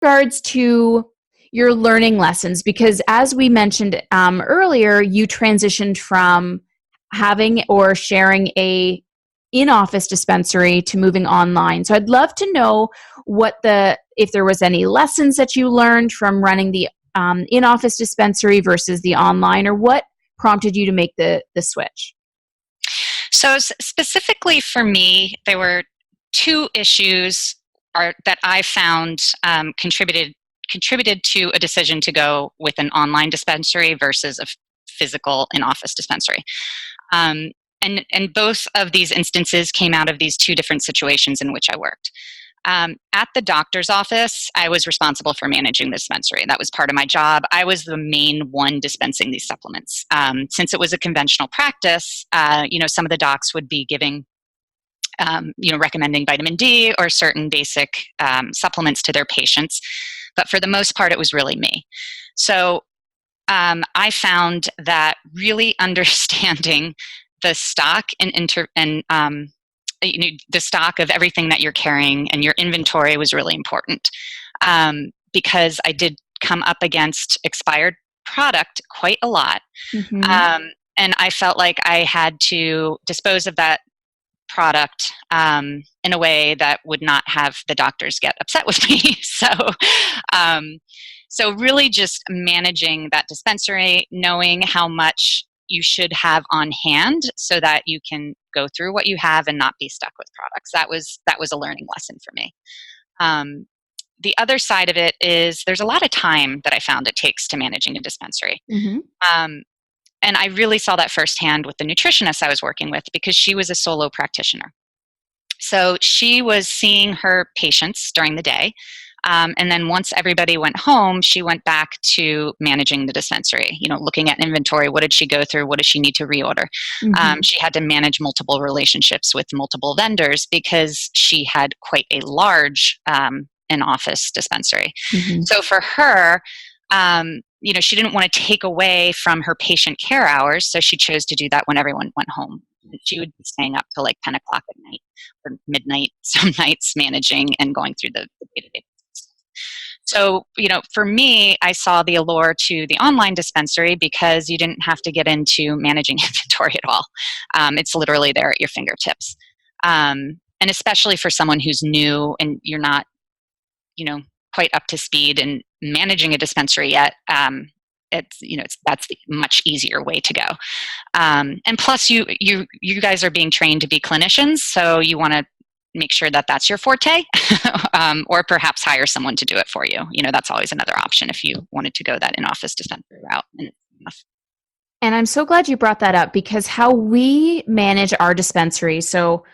regards to your learning lessons, because as we mentioned earlier, you transitioned from having or sharing a in-office dispensary to moving online. So I'd love to know if there was any lessons that you learned from running the in-office dispensary versus the online, or what prompted you to make the switch? So specifically for me, there were two issues that I found contributed to a decision to go with an online dispensary versus a physical in-office dispensary. And both of these instances came out of these two different situations in which I worked. At the doctor's office, I was responsible for managing the dispensary. That was part of my job. I was the main one dispensing these supplements. Since it was a conventional practice, some of the docs would be giving, recommending vitamin D or certain basic supplements to their patients. But for the most part, it was really me. So I found that really understanding the stock the stock of everything that you're carrying and your inventory was really important, because I did come up against expired product quite a lot. Mm-hmm. And I felt like I had to dispose of that product in a way that would not have the doctors get upset with me. So really just managing that dispensary, knowing how much you should have on hand so that you can go through what you have and not be stuck with products. That was a learning lesson for me. The other side of it is there's a lot of time that I found it takes to managing a dispensary. Mm-hmm. And I really saw that firsthand with the nutritionist I was working with, because she was a solo practitioner. So she was seeing her patients during the day. And then once everybody went home, she went back to managing the dispensary, looking at inventory. What did she go through? What does she need to reorder? Mm-hmm. She had to manage multiple relationships with multiple vendors because she had quite a large in-office dispensary. Mm-hmm. So for her, she didn't want to take away from her patient care hours. So she chose to do that when everyone went home. She would be staying up till like 10 o'clock at night or midnight, some nights, managing and going through the day-to-day. So, for me, I saw the allure to the online dispensary because you didn't have to get into managing inventory at all. It's literally there at your fingertips. And especially for someone who's new and you're not, quite up to speed in managing a dispensary yet, that's the much easier way to go. And plus, you guys are being trained to be clinicians, so you want to make sure that that's your forte, or perhaps hire someone to do it for you. That's always another option if you wanted to go that in-office dispensary route. And I'm so glad you brought that up, because how we manage our dispensary, so